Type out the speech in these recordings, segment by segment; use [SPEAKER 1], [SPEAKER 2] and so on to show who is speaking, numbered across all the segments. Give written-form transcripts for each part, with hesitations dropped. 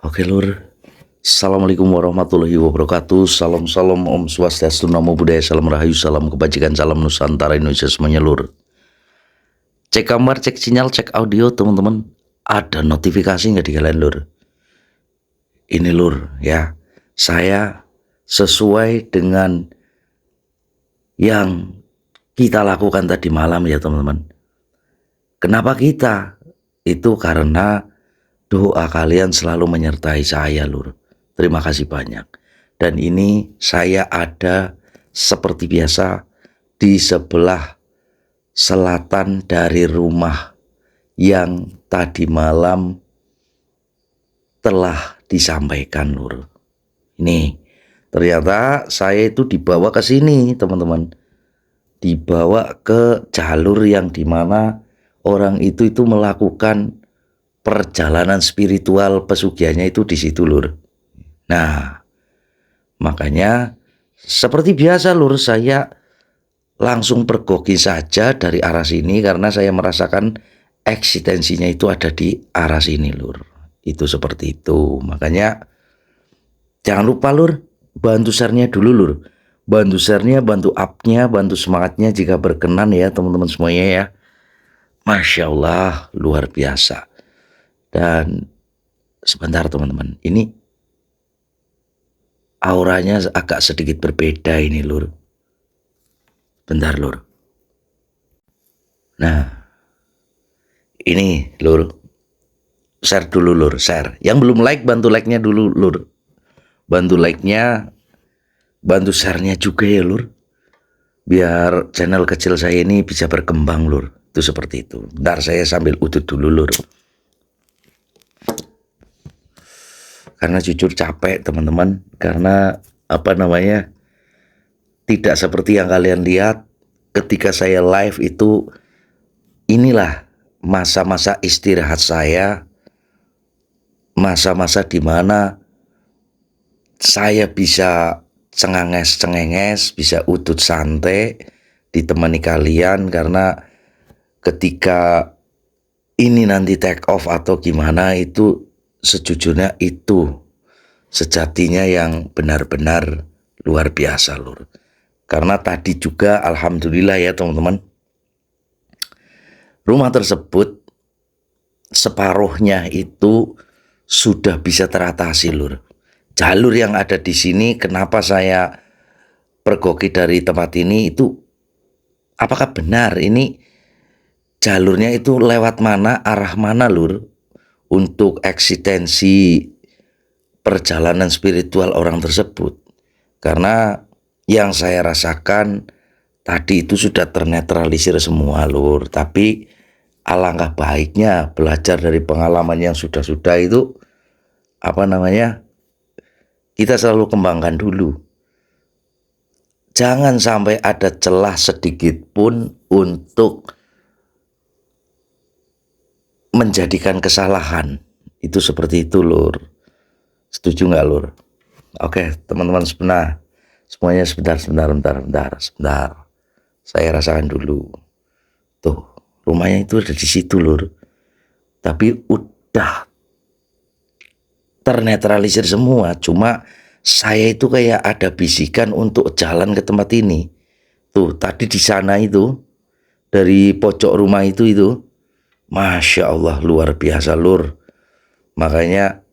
[SPEAKER 1] Oke lur, Assalamualaikum warahmatullahi wabarakatuh. Salam salam Om Swastiastu, Namo Buddhaya, Salam Rahayu, Salam Kebajikan, Salam Nusantara Indonesia semuanya lur. Cek gambar, cek sinyal, cek audio teman-teman. Ada notifikasi nggak di kalian lur? Ini lur ya, saya sesuai dengan yang kita lakukan tadi malam ya teman-teman. Kenapa kita? Itu karena doa kalian selalu menyertai saya lur. Terima kasih banyak. Dan ini saya ada seperti biasa di sebelah selatan dari rumah yang tadi malam telah disampaikan lur. Ini ternyata saya itu dibawa ke sini teman-teman. Dibawa ke jalur yang dimana orang itu melakukan perjalanan spiritual pesugihannya itu di situ lur. Nah, makanya seperti biasa lur, saya langsung pergoki saja dari arah sini karena saya merasakan eksistensinya itu ada di arah sini lur. Itu seperti itu. Makanya jangan lupa lur, bantu share-nya dulu lur. Bantu share-nya, bantu up-nya, bantu semangatnya jika berkenan ya teman-teman semuanya ya. Masya Allah, luar biasa. Dan sebentar teman-teman, ini auranya agak sedikit berbeda ini lur. Bentar lur. Nah, ini lur, share dulu lur, share. Yang belum like, bantu like-nya dulu lur. Bantu like-nya, bantu share-nya juga ya lur. Biar channel kecil saya ini bisa berkembang lur. Itu seperti itu. Bentar saya sambil udut dulu lur. Karena jujur capek teman-teman. Karena tidak seperti yang kalian lihat ketika saya live itu. Inilah masa-masa istirahat saya. Masa-masa dimana saya bisa cengenges, bisa udut santai ditemani kalian. Karena ketika ini nanti take off atau gimana itu sejujurnya itu sejatinya yang benar-benar luar biasa lur. Karena tadi juga alhamdulillah ya teman-teman, rumah tersebut separuhnya itu sudah bisa teratasi lur. Jalur yang ada di sini, kenapa saya pergoki dari tempat ini itu, apakah benar ini jalurnya itu lewat mana, arah mana lur, untuk eksistensi perjalanan spiritual orang tersebut. Karena yang saya rasakan tadi itu sudah ternetralisir semua lur. Tapi alangkah baiknya belajar dari pengalaman yang sudah-sudah itu kita selalu kembangkan dulu. Jangan sampai ada celah sedikit pun untuk menjadikan kesalahan. Itu seperti itu lur. Setuju nggak lur? Oke teman-teman semuanya sebentar. Saya rasakan dulu. Tuh rumahnya itu ada di situ lur. Tapi udah ternetralisir semua. Cuma saya itu kayak ada bisikan untuk jalan ke tempat ini. Tuh tadi di sana itu, dari pojok rumah itu Masya Allah luar biasa lur. Makanya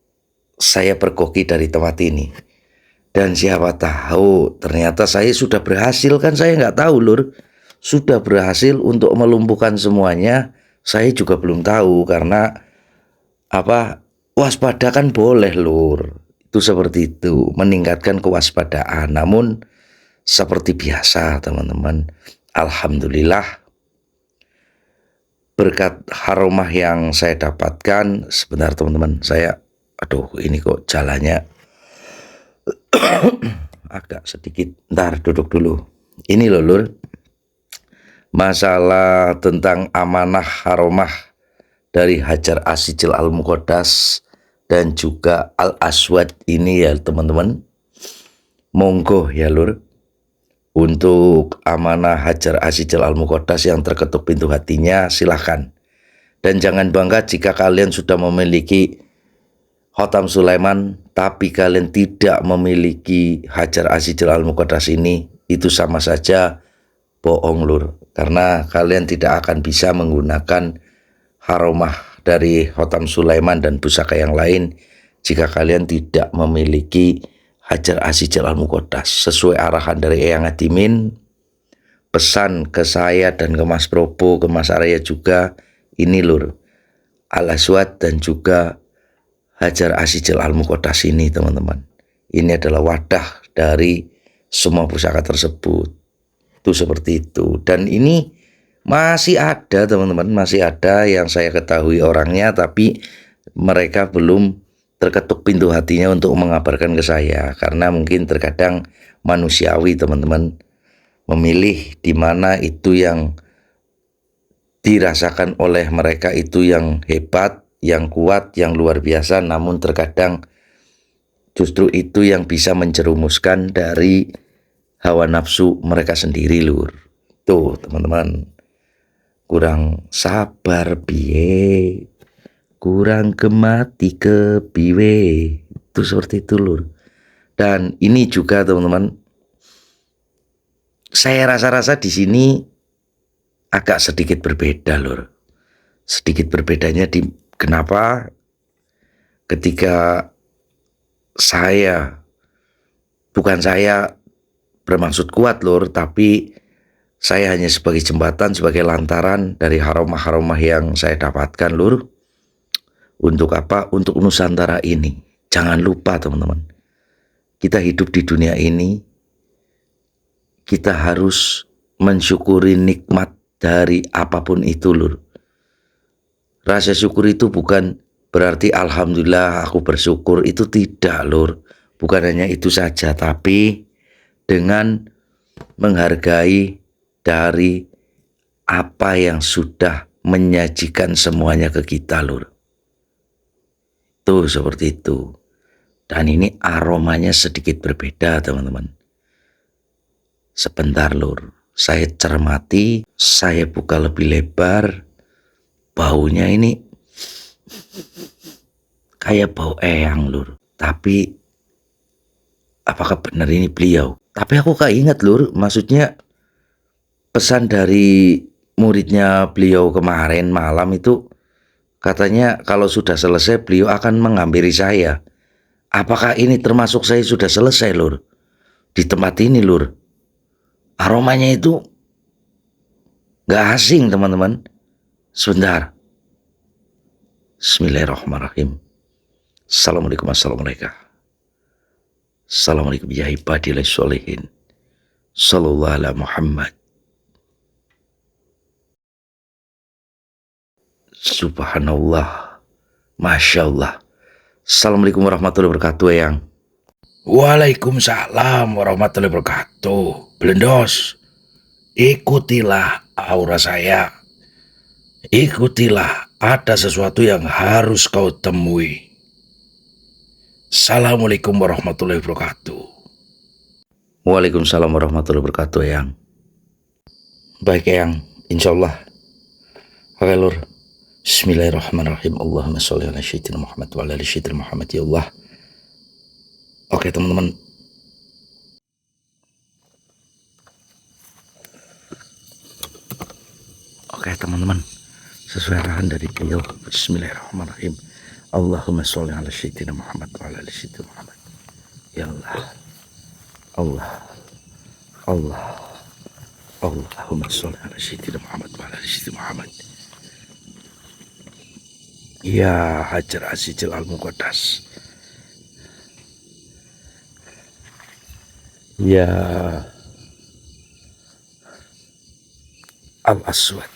[SPEAKER 1] saya pergoki dari tempat ini. Dan siapa tahu ternyata saya sudah berhasil, kan saya nggak tahu lur. Sudah berhasil untuk melumpuhkan semuanya. Saya juga belum tahu karena waspada kan boleh lur. Itu seperti itu, meningkatkan kewaspadaan. Namun seperti biasa teman-teman, alhamdulillah berkat haromah yang saya dapatkan. Sebentar teman-teman, ini kok jalannya agak sedikit. Ntar duduk dulu. Ini loh lur, masalah tentang amanah haromah dari Hajar Asijil Al-Muqaddas dan juga Al-Aswad ini ya teman-teman. Monggo ya lur, untuk amanah Hajar Asijil Al-Muqaddas yang terketuk pintu hatinya silahkan. Dan jangan bangga jika kalian sudah memiliki Hotam Sulaiman, tapi kalian tidak memiliki Hajar Asijil Al-Muqaddas ini, itu sama saja bohong lur. Karena kalian tidak akan bisa menggunakan haromah dari Hotam Sulaiman dan pusaka yang lain jika kalian tidak memiliki Hajar Asijil Al-Muqaddas. Sesuai arahan dari Eyang Adimin, pesan ke saya dan ke Mas Probo, ke Mas Arya juga, ini lur, Al-Aswad dan juga Hajar Asijil Al-Muqaddas ini teman-teman. Ini adalah wadah dari semua pusaka tersebut. Itu seperti itu. Dan ini masih ada teman-teman, masih ada yang saya ketahui orangnya, tapi mereka belum terketuk pintu hatinya untuk mengabarkan ke saya. Karena mungkin terkadang manusiawi teman-teman, memilih di mana itu yang dirasakan oleh mereka itu yang hebat, yang kuat, yang luar biasa, namun terkadang justru itu yang bisa menjerumuskan dari hawa nafsu mereka sendiri lur. Tuh teman-teman, kurang sabar piye, kurang gemati ke piwe, itu seperti itu lur. Dan ini juga teman-teman, saya rasa-rasa di sini agak sedikit berbeda lur. Sedikit berbedanya di kenapa ketika bukan saya bermaksud kuat lur, tapi saya hanya sebagai jembatan, sebagai lantaran dari haromah-haromah yang saya dapatkan lur. Untuk apa? Untuk Nusantara ini. Jangan lupa teman-teman, kita hidup di dunia ini, kita harus mensyukuri nikmat dari apapun itu lur. Rasa syukur itu bukan berarti alhamdulillah aku bersyukur, itu tidak lur. Bukan hanya itu saja, tapi dengan menghargai dari apa yang sudah menyajikan semuanya ke kita lur. Tuh seperti itu. Dan ini aromanya sedikit berbeda teman-teman. Sebentar lur, saya cermati, saya buka lebih lebar. Baunya ini kayak bau eyang lur. Tapi apakah benar ini beliau? Tapi aku gak ingat lur, maksudnya pesan dari muridnya beliau kemarin malam itu katanya kalau sudah selesai beliau akan menghampiri saya. Apakah ini termasuk saya sudah selesai lur? Di tempat ini lur, aromanya itu gak asing teman-teman. Sebentar. Bismillahirrahmanirrahim. Assalamualaikum warahmatullahi wabarakatuh. Assalamualaikum ya ibadillah sholihin. Sallallahu ala Muhammad. Subhanallah. Masya Allah. Assalamualaikum warahmatullahi wabarakatuh yang.
[SPEAKER 2] Waalaikumsalam warahmatullahi wabarakatuh. Belendos, ikutilah aura saya. Ikutilah, ada sesuatu yang harus kau temui. Assalamualaikum warahmatullahi wabarakatuh.
[SPEAKER 1] Waalaikumsalam warahmatullahi wabarakatuh yang. Baik yang, insyaallah. Oke lur. Bismillahirrahmanirrahim. Allahumma sholli ala sayyidina Muhammad wa ala ali sayyidina Muhammad ya Allah. Oke teman-teman. Oke teman-teman, sesuai arahan dari beliau. Bismillahirrahmanirrahim. Allahumma sholli ala sayyidina Muhammad wa ala ali sayyidina Muhammad ya Allah. Allah. Allah. Allahumma sholli ala sayyidina Muhammad wa ala ali sayyidina Muhammad. Ya Hajar Asijil Al-Muqaddas. Ya Al-Aswad.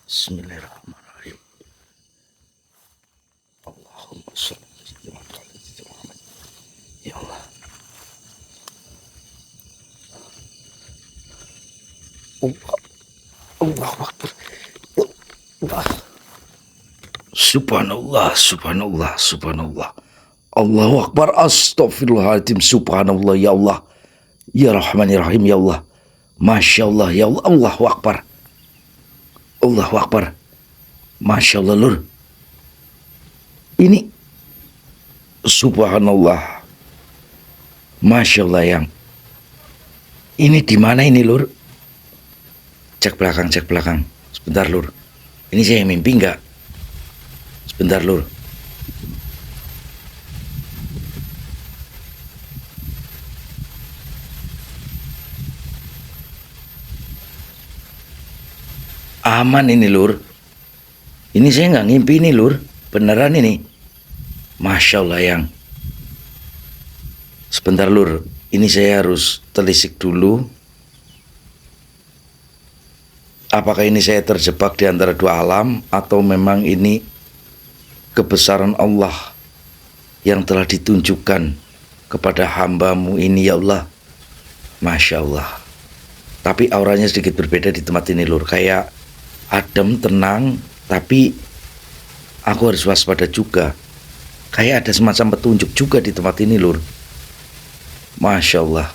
[SPEAKER 1] Bismillahirrahmanirrahim. Allahumma sholli ala sayyidina Muhammad. Ya Allah. Allahu Akbar. Allah. Subhanallah, subhanallah, subhanallah. Allahu Akbar, astagfirullahaladzim, subhanallah, ya Allah. Ya Rahman, ya Rahim, ya Allah. Masya Allah, ya Allah, Allahu Akbar. Allahu Akbar. Masya Allah, lur. Ini
[SPEAKER 2] Subhanallah. Masya Allah yang. Ini di mana ini Lur?
[SPEAKER 1] Cek belakang. Sebentar Lur. Ini saya mimpi nggak? Sebentar Lur. Aman ini Lur. Ini saya nggak ngimpi ini Lur. Beneran ini. Masya Allah yang. Sebentar Lur. Ini saya harus telisik dulu. Apakah ini saya terjebak di antara dua alam, atau memang ini kebesaran Allah yang telah ditunjukkan kepada hamba-Mu ini ya Allah. Masya Allah. Tapi auranya sedikit berbeda di tempat ini Lur. Kayak adem, tenang, tapi aku harus waspada juga. Kayak ada semacam petunjuk juga di tempat ini Lur. Masya Allah.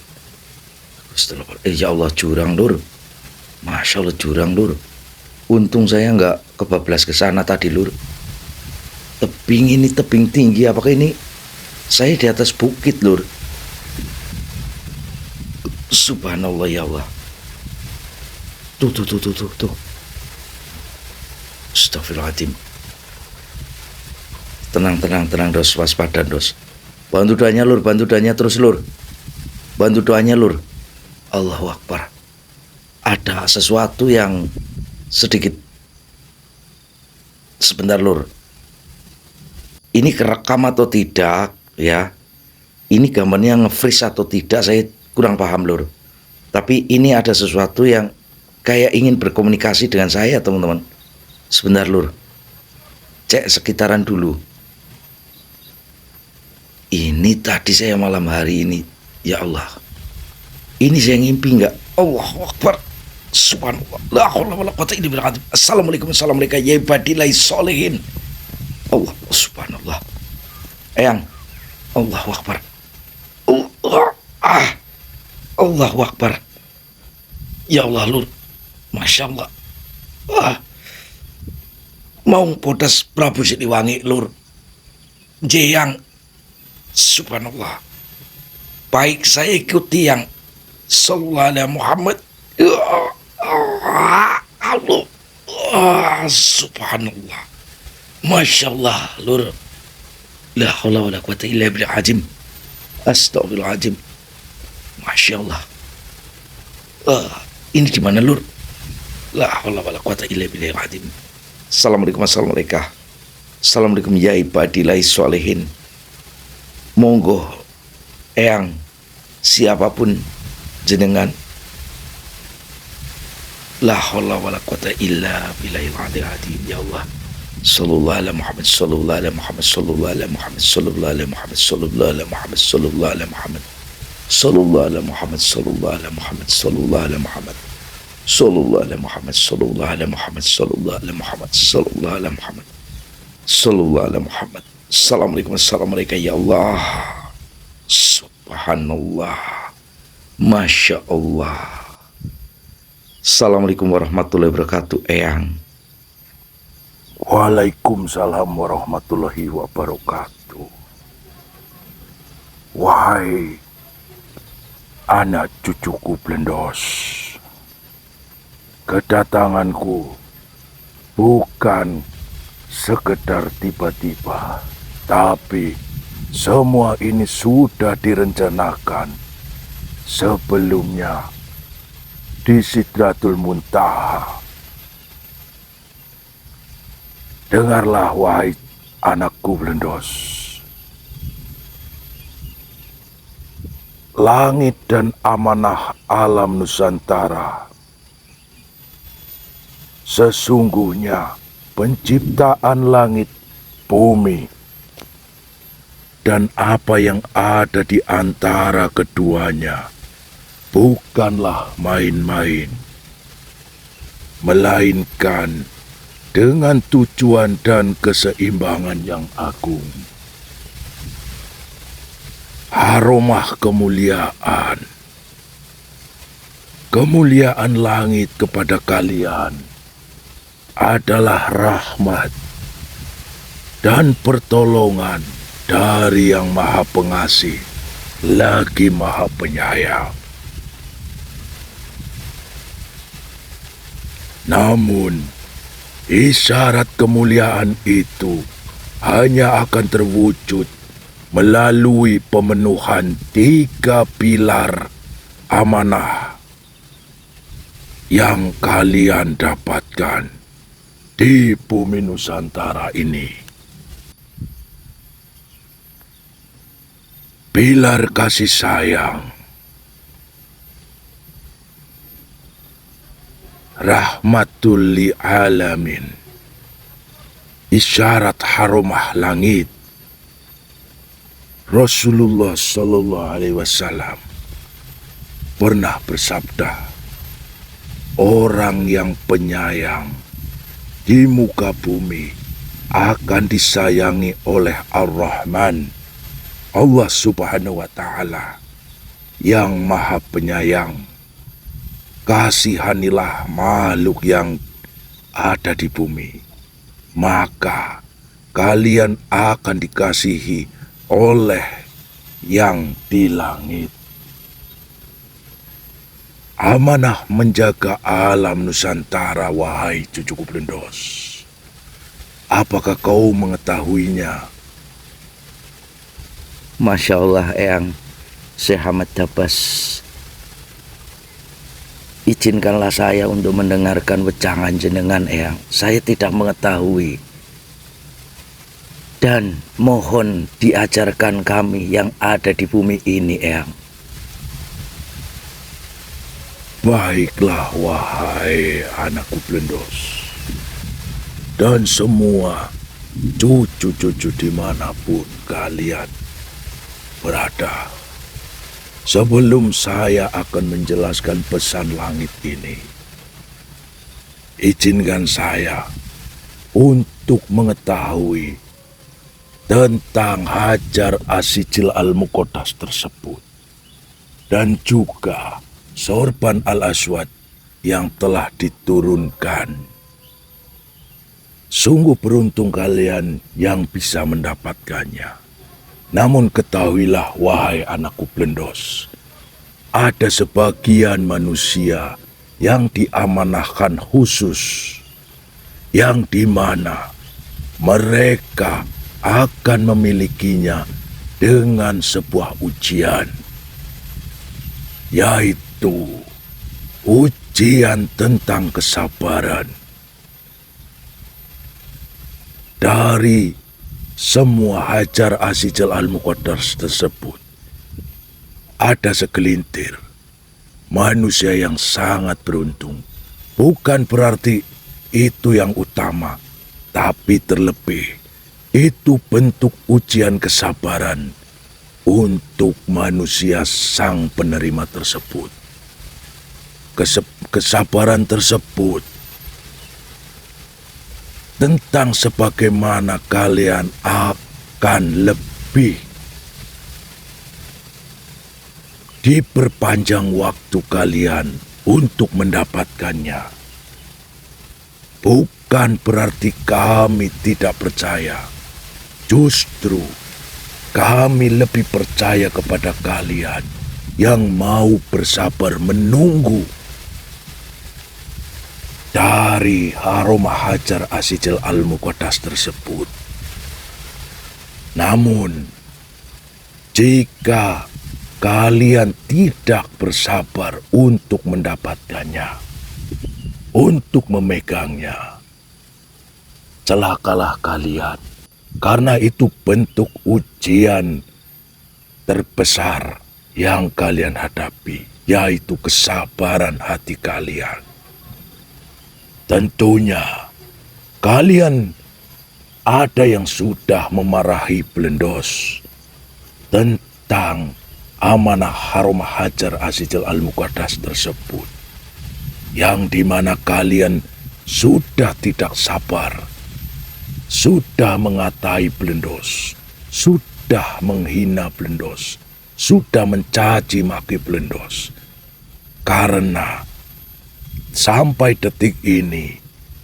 [SPEAKER 1] Ya Allah, jurang Lur. Masya Allah, jurang Lur. Untung saya nggak kebablas ke sana tadi Lur. Tebing ini, tebing tinggi. Apakah ini saya di atas bukit Lur? Subhanallah ya Allah. Tuh. Astagfirullahaladzim. Tenang Dos, waspada Dos. Bantu doanya Lur, bantu doanya terus Lur. Bantu doanya Lur. Allahu Akbar. Ada sesuatu yang sedikit. Sebentar Lur. Ini kerekam atau tidak ya? Ini gambarnya nge-freeze atau tidak, saya kurang paham Lur. Tapi ini ada sesuatu yang kayak ingin berkomunikasi dengan saya teman-teman. Sebentar Lur. Cek sekitaran dulu. Ini tadi saya malam hari ini. Ya Allah. Ini saya ngimpi nggak? Allahu Akbar. Subhanallah. La haula wala quwwata illa billah. Assalamualaikum ya ibadillah sholihin. Allah subhanallah. Eyang. Allahu Akbar. Allahu Akbar. Ya Allah Lur. Masya Allah. Mau podas Prabu Siliwangi Lur. Jeyang. Subhanallah. Baik, saya ikuti yang sallallahu alaihi Muhammad. Allah. Subhanallah. Masya Allah Lur. La haula wala quwwata illa billah azim. Astagfirullahaladzim. Masya Allah. Ini di mana Lur? La haula wala quwwata illa billah azim. Assalamualaikum. Assalamualaikum ya ibadillah sholihin. Monggo eyang siapapun jenengan. La haula wala quwwata illa billahil azim. Ya Allah. Sallallahu alaihi Muhammad, sallallahu alaihi Muhammad, sallallahu alaihi Muhammad, sallallahu alaihi Muhammad, sallallahu alaihi Muhammad, sallallahu alaihi Muhammad, sallallahu alaihi Muhammad, sallallahu alaihi Muhammad, sallallahu alaihi Muhammad, sallallahu alaihi Muhammad, sallallahu alaihi Muhammad, sallallahu alaihi Muhammad, sallallahu alaihi Muhammad, sallallahu alaihi Muhammad. Assalamualaikum ya Allah. Subhanallah. Masya Allah. Assalamualaikum warahmatullahi wabarakatuh eyang.
[SPEAKER 2] Waalaikumsalam warahmatullahi wabarakatuh. Wahai anak cucuku Blendos, kedatanganku bukan sekedar tiba-tiba, tapi semua ini sudah direncanakan sebelumnya di Sidratul Muntaha. Dengarlah wahai anakku Blendos. Langit dan amanah alam Nusantara. Sesungguhnya penciptaan langit, bumi, dan apa yang ada di antara keduanya bukanlah main-main, melainkan dengan tujuan dan keseimbangan yang agung. Aromah kemuliaan. Kemuliaan langit kepada kalian adalah rahmat dan pertolongan
[SPEAKER 3] dari Yang Maha Pengasih lagi Maha Penyayang. Namun, isyarat kemuliaan itu hanya akan terwujud melalui pemenuhan 3 pilar amanah yang kalian dapatkan di bumi Nusantara ini. Pilar kasih sayang, rahmatul li alamin, isyarat harumah langit. Rasulullah Sallallahu Alaihi Wasallam pernah bersabda, orang yang penyayang di muka bumi akan disayangi oleh Ar-Rahman, Allah Subhanahu wa Ta'ala, yang Maha Penyayang. Kasihanilah makhluk yang ada di bumi, maka kalian akan dikasihi oleh yang di langit. Amanah menjaga alam Nusantara, wahai cucuku Blendos. Apakah kau mengetahuinya?
[SPEAKER 2] Masya Allah, Eyang Syekh Ahmad Dabas. Izinkanlah saya untuk mendengarkan wejangan jenengan, Eyang. Saya tidak mengetahui. Dan mohon diajarkan kami yang ada di bumi ini, Eyang.
[SPEAKER 3] Baiklah, wahai anakku Blendos, dan semua cucu-cucu dimanapun kalian berada. Sebelum saya akan menjelaskan pesan langit ini, izinkan saya untuk mengetahui tentang Hajar Asijil Al-Muqaddas tersebut, dan juga sorban Al-Aswad yang telah diturunkan. Sungguh beruntung kalian yang bisa mendapatkannya. Namun ketahuilah, wahai anakku Blendos, ada sebagian manusia yang diamanahkan khusus, yang dimana mereka akan memilikinya dengan sebuah ujian, yaitu ujian tentang kesabaran. Dari semua Hajar Asijil Al-Muqaddas tersebut, ada segelintir manusia yang sangat beruntung. Bukan berarti itu yang utama, tapi terlebih itu bentuk ujian kesabaran untuk manusia sang penerima tersebut. Kesabaran tersebut tentang sebagaimana kalian akan lebih diperpanjang waktu kalian untuk mendapatkannya. Bukan berarti kami tidak percaya. Justru kami lebih percaya kepada kalian yang mau bersabar menunggu dari aroma Hajar Asijil Al-Muqaddas tersebut. Namun, jika kalian tidak bersabar untuk mendapatkannya, untuk memegangnya, celakalah kalian, karena itu bentuk ujian terbesar yang kalian hadapi, yaitu kesabaran hati kalian. Tentunya, kalian ada yang sudah memarahi Blendos tentang amanah harum Hajar Asijil Al-Muqaddas tersebut, yang dimana kalian sudah tidak sabar, sudah mengatai Blendos, sudah menghina Blendos, sudah mencaci maki Blendos, karena sampai detik ini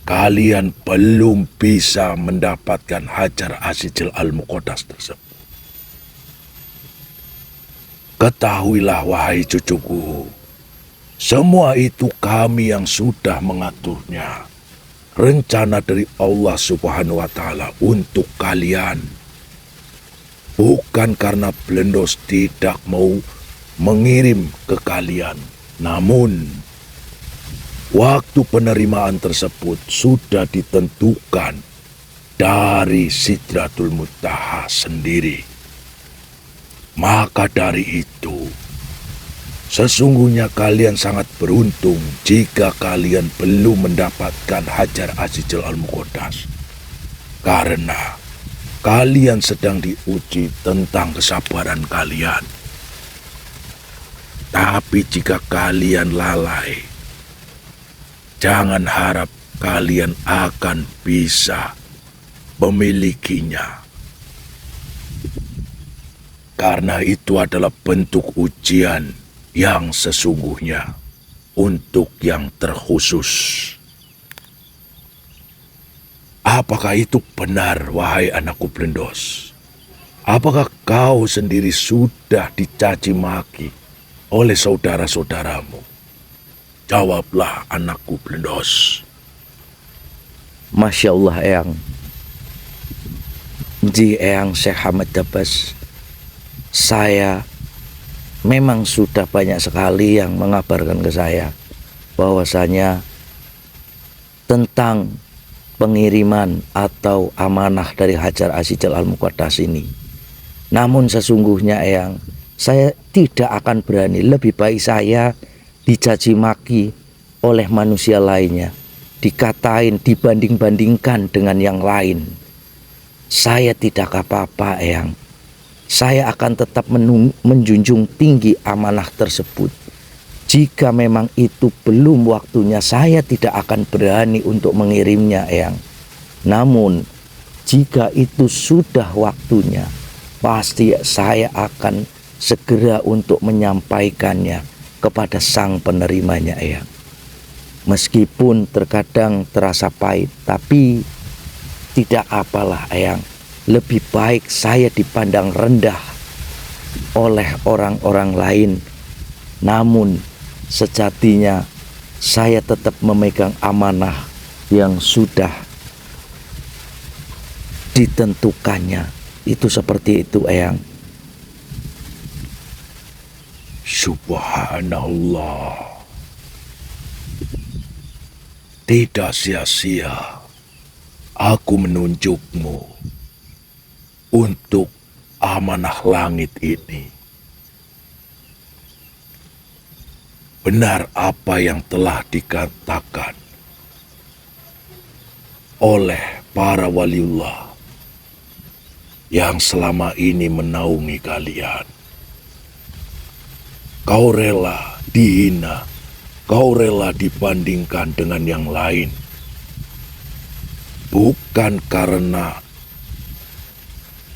[SPEAKER 3] kalian belum bisa mendapatkan Hajar Asijil Al-Muqaddas tersebut. Ketahuilah wahai cucuku, semua itu kami yang sudah mengaturnya. Rencana dari Allah Subhanahu wa Ta'ala untuk kalian. Bukan karena Blendos tidak mau mengirim ke kalian, namun waktu penerimaan tersebut sudah ditentukan dari Sidratul Muntaha sendiri. Maka dari itu, sesungguhnya kalian sangat beruntung jika kalian belum mendapatkan Hajar Asijil Al-Muqaddas. Karena kalian sedang diuji tentang kesabaran kalian. Tapi jika kalian lalai, jangan harap kalian akan bisa memilikinya. Karena itu adalah bentuk ujian yang sesungguhnya untuk yang terkhusus. Apakah itu benar, wahai anakku Blendos? Apakah kau sendiri sudah dicaci maki oleh saudara-saudaramu? Jawablah, anakku Blendos.
[SPEAKER 2] Masya Allah, Eyang. Ji Eyang Syekh Hamad Dabas, saya memang sudah banyak sekali yang mengabarkan ke saya bahwasanya tentang pengiriman atau amanah dari Hajar Asijil Al-Muqaddas ini. Namun sesungguhnya Eyang, saya tidak akan berani. Lebih baik saya dicaci maki oleh manusia lainnya, dikatain, dibanding-bandingkan dengan yang lain. Saya tidak apa-apa, Eyang. Saya akan tetap menjunjung tinggi amanah tersebut. Jika memang itu belum waktunya, saya tidak akan berani untuk mengirimnya, Eyang. Namun, jika itu sudah waktunya, pasti saya akan segera untuk menyampaikannya kepada sang penerimanya, Eyang. Meskipun terkadang terasa pahit, tapi tidak apalah, Eyang. Lebih baik saya dipandang rendah oleh orang-orang lain, namun sejatinya saya tetap memegang amanah yang sudah ditentukannya. Itu seperti itu, Eyang.
[SPEAKER 3] Subhanallah. Tidak sia-sia aku menunjukmu untuk amanah langit ini. Benar apa yang telah dikatakan oleh para waliullah yang selama ini menaungi kalian. Kau rela dihina, kau rela dibandingkan dengan yang lain, bukan karena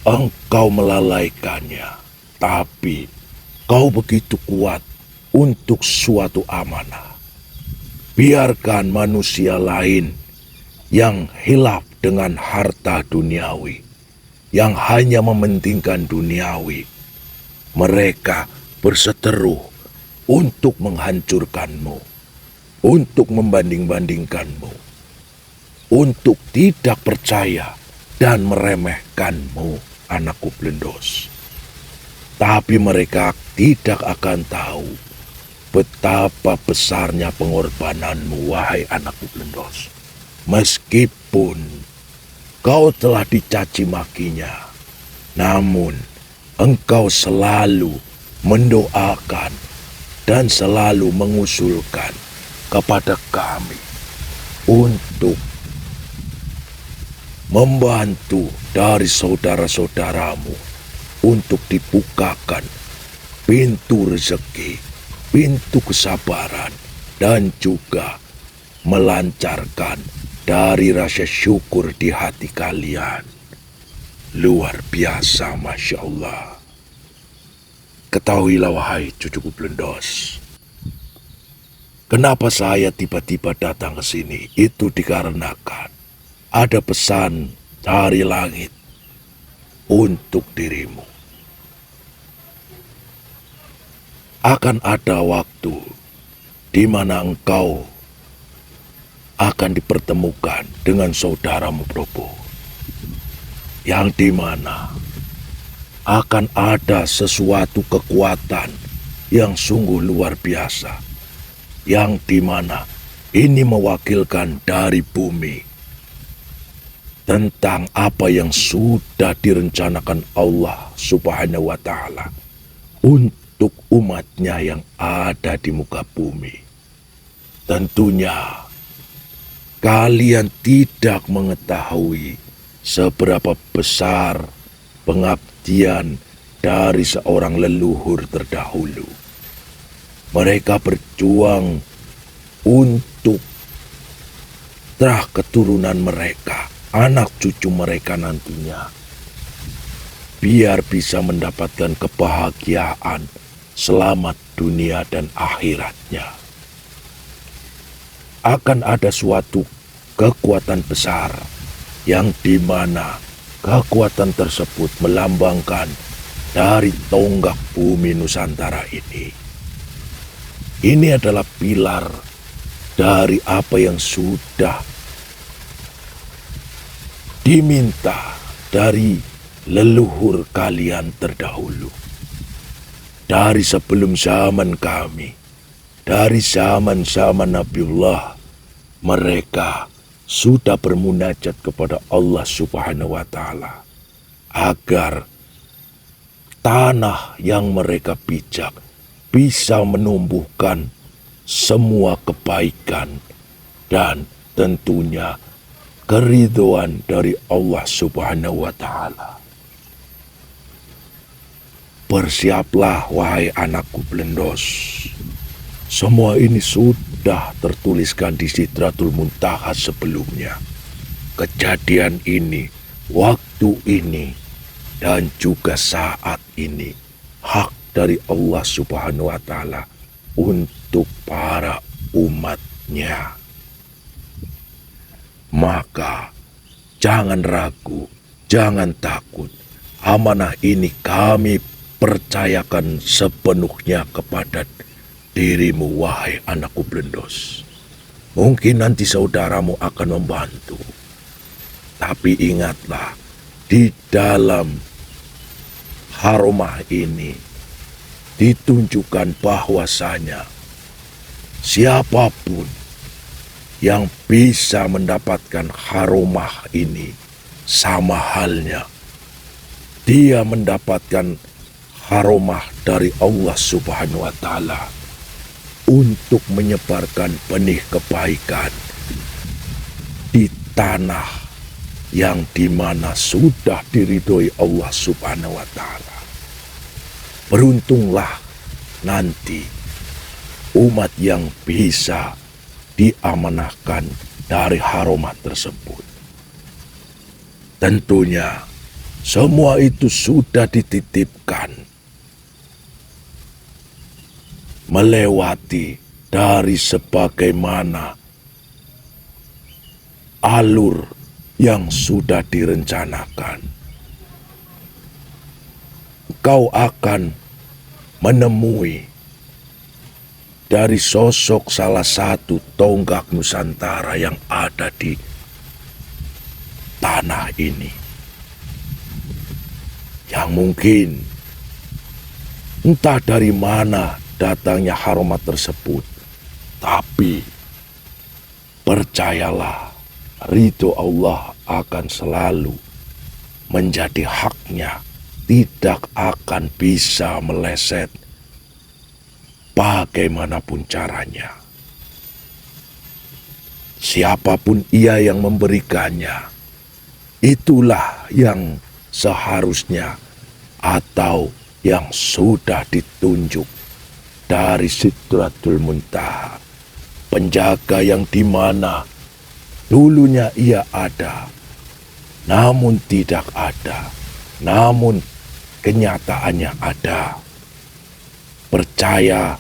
[SPEAKER 3] engkau melalaikannya, tapi kau begitu kuat untuk suatu amanah. Biarkan manusia lain yang hilaf dengan harta duniawi, yang hanya mementingkan duniawi, mereka berseteru untuk menghancurkanmu, untuk membanding-bandingkanmu, untuk tidak percaya dan meremehkanmu, anakku Blendos. Tapi mereka tidak akan tahu betapa besarnya pengorbananmu, wahai anakku Blendos. Meskipun kau telah dicaci makinya, namun engkau selalu mendoakan dan selalu mengusulkan kepada kami untuk membantu dari saudara-saudaramu untuk dibukakan pintu rezeki, pintu kesabaran, dan juga melancarkan dari rasa syukur di hati kalian. Luar biasa, Masya Allah. Ketahuilah, wahai cucuku Blendos, kenapa saya tiba-tiba datang ke sini? Itu dikarenakan ada pesan dari langit untuk dirimu. akan ada waktu di mana engkau akan dipertemukan dengan saudaramu Probo, yang di mana akan ada sesuatu kekuatan yang sungguh luar biasa, yang di mana ini mewakilkan dari bumi tentang apa yang sudah direncanakan Allah Subhanahu wa Ta'ala untuk umatnya yang ada di muka bumi. Tentunya kalian tidak mengetahui seberapa besar pengabdian dari seorang leluhur terdahulu. Mereka berjuang untuk terah keturunan mereka, anak cucu mereka nantinya, biar bisa mendapatkan kebahagiaan selamat dunia dan akhiratnya. Akan ada suatu kekuatan besar yang dimana kekuatan tersebut melambangkan dari tonggak bumi Nusantara ini. Ini adalah pilar dari apa yang sudah diminta dari leluhur kalian terdahulu. Dari sebelum zaman kami, dari zaman-zaman Nabiullah, mereka sudah bermunajat kepada Allah Subhanahu wa Ta'ala agar tanah yang mereka pijak bisa menumbuhkan semua kebaikan dan tentunya keridhaan dari Allah Subhanahu wa Ta'ala. Bersiaplah wahai anakku Blendos. Semua ini sudah tertuliskan di Sidratul Muntaha sebelumnya. Kejadian ini, waktu ini, dan juga saat ini hak dari Allah Subhanahu wa Ta'ala untuk para umatnya. Maka jangan ragu, jangan takut. Amanah ini kami percayakan sepenuhnya kepada dirimu, wahai anakku Blendos. Mungkin nanti saudaramu akan membantu. Tapi ingatlah, di dalam haromah ini ditunjukkan bahwasanya siapapun yang bisa mendapatkan haromah ini sama halnya dia mendapatkan haromah dari Allah Subhanahu wa Ta'ala untuk menyebarkan benih kebaikan di tanah yang dimana sudah diridhoi Allah Subhanahu wa Ta'ala. Beruntunglah nanti umat yang bisa diamanahkan dari haromah tersebut. Tentunya semua itu sudah dititipkan melewati dari sebagaimana alur yang sudah direncanakan. Kau akan menemui dari sosok salah satu tonggak Nusantara yang ada di tanah ini, yang mungkin entah dari mana datangnya haromat tersebut, tapi percayalah, ridho Allah akan selalu menjadi haknya, tidak akan bisa meleset bagaimanapun caranya. Siapapun ia yang memberikannya, itulah yang seharusnya atau yang sudah ditunjuk dari Sidratul Muntaha, penjaga yang dimana dulunya ia ada, namun tidak ada, namun kenyataannya ada. Percaya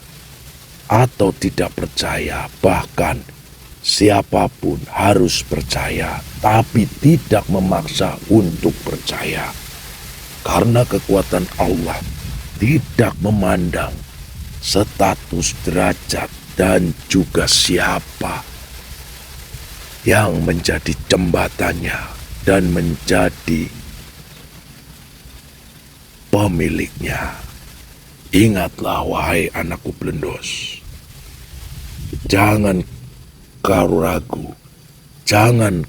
[SPEAKER 3] atau tidak percaya, bahkan siapapun harus percaya, tapi tidak memaksa untuk percaya. Karena kekuatan Allah tidak memandang status, derajat, dan juga siapa yang menjadi jembatannya dan menjadi pemiliknya. Ingatlah wahai anakku Blendos, jangan kau ragu, jangan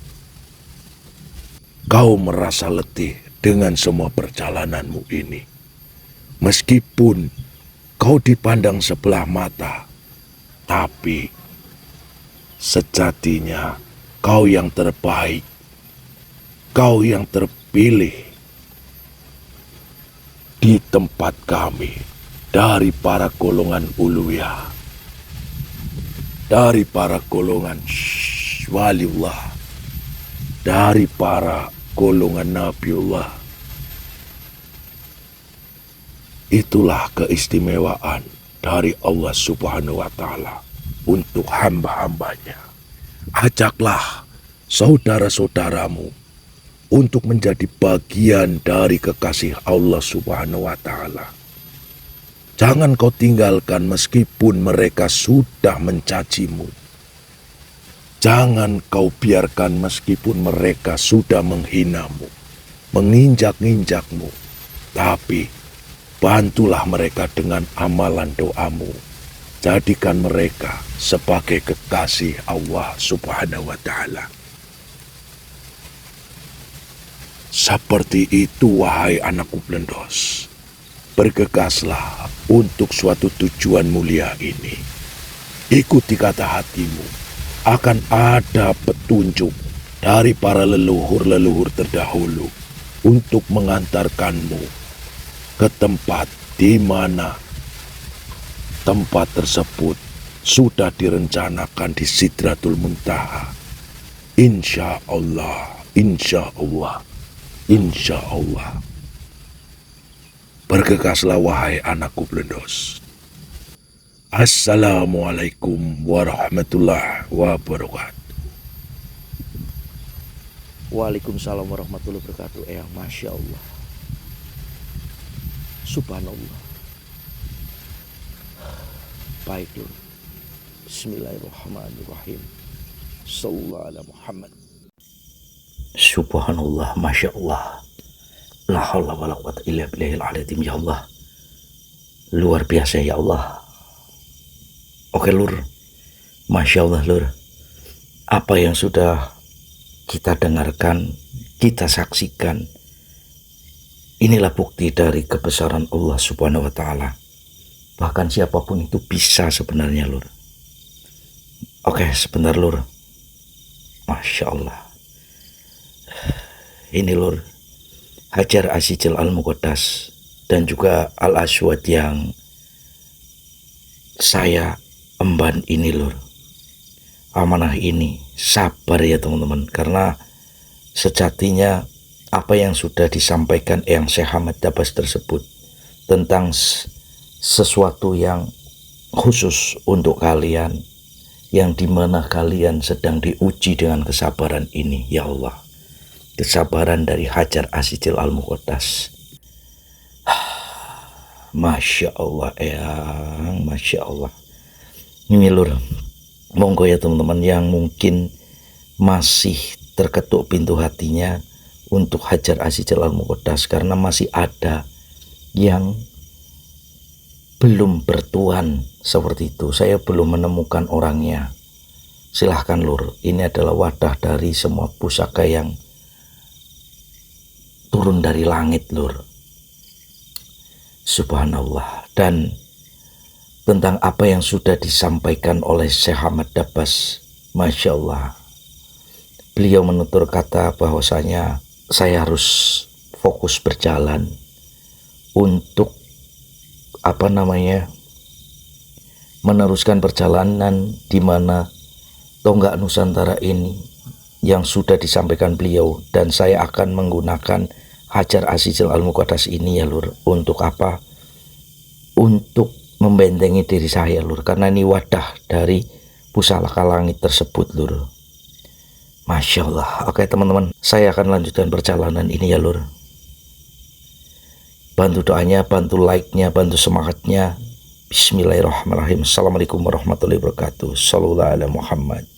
[SPEAKER 3] kau merasa letih dengan semua perjalananmu ini. Meskipun kau dipandang sebelah mata, tapi sejatinya kau yang terbaik, kau yang terpilih di tempat kami dari para golongan uluya, dari para golongan waliullah, dari para golongan nabiullah. Itulah keistimewaan dari Allah Subhanahu wa Ta'ala untuk hamba-hambanya. Ajaklah saudara-saudaramu untuk menjadi bagian dari kekasih Allah Subhanahu wa Ta'ala. Jangan kau tinggalkan meskipun mereka sudah mencacimu. Jangan kau biarkan meskipun mereka sudah menghinamu, menginjak-injakmu. Tapi bantulah mereka dengan amalan doamu. Jadikan mereka sebagai kekasih Allah Subhanahu wa Ta'ala. Seperti itu wahai anakku Blendos. Bergegaslah untuk suatu tujuan mulia ini. Ikuti kata hatimu. Akan ada petunjuk dari para leluhur-leluhur terdahulu untuk mengantarkanmu ke tempat di mana tempat tersebut sudah direncanakan di Sidratul Muntaha. Insya Allah, insya Allah, insya Allah. Bergegaslah wahai anakku Blendos. Assalamualaikum warahmatullahi wabarakatuh.
[SPEAKER 2] Waalaikumsalam warahmatullahi wabarakatuh. Masya Allah, subhanallah. Baik dulu. Bismillahirrahmanirrahim. Sallallahu ala Muhammad. Subhanallah, masya Allah. La haula wala quwwata illa billahil aliyil ya Allah. Luar biasa ya Allah. Oke Lur, masya Allah Lur. Apa yang sudah kita dengarkan, kita saksikan, inilah bukti dari kebesaran Allah Subhanahu wa Ta'ala. Bahkan siapapun itu bisa sebenarnya Lur. Oke sebentar Lur. Masya Allah. Ini Lur, Hajar Asy-Syi'il Al-Muqaddas dan juga Al-Aswad yang saya emban ini Lur. Amanah ini, sabar ya teman-teman, karena sejatinya apa yang sudah disampaikan Eyang Syekh Ahmad Dabbas tersebut tentang sesuatu yang khusus untuk kalian, yang dimana kalian sedang diuji dengan kesabaran ini ya Allah. Kesabaran dari Hajar Asy-Syi'il Al-Muqaddas. Masya Allah Eyang, Masya Allah. Ini Lur, monggo ya teman-teman yang mungkin masih terketuk pintu hatinya untuk Hajar Asy-Syi'il Al-Muqaddas, karena masih ada yang belum bertuan seperti itu. Saya belum menemukan orangnya. Silahkan Lur, ini adalah wadah dari semua pusaka yang turun dari langit Lur. Subhanallah. Dan tentang apa yang sudah disampaikan oleh Syekh Ahmad Dabbas, Masya Allah, beliau menutur kata bahwasanya saya harus fokus berjalan untuk meneruskan perjalanan di mana tonggak Nusantara ini yang sudah disampaikan beliau, dan saya akan menggunakan Hajar Asy-Syi'il Al-Muqaddas ini ya Lur. Untuk apa? Untuk membentengi diri saya Lur, karena ini wadah dari pusaka langit tersebut Lur. Masya Allah. Oke teman-teman, saya akan lanjutkan perjalanan ini ya Lur. Bantu doanya, bantu like-nya, bantu semangatnya, Bismillahirrahmanirrahim. Assalamualaikum warahmatullahi wabarakatuh. Sallallahu ala Muhammad.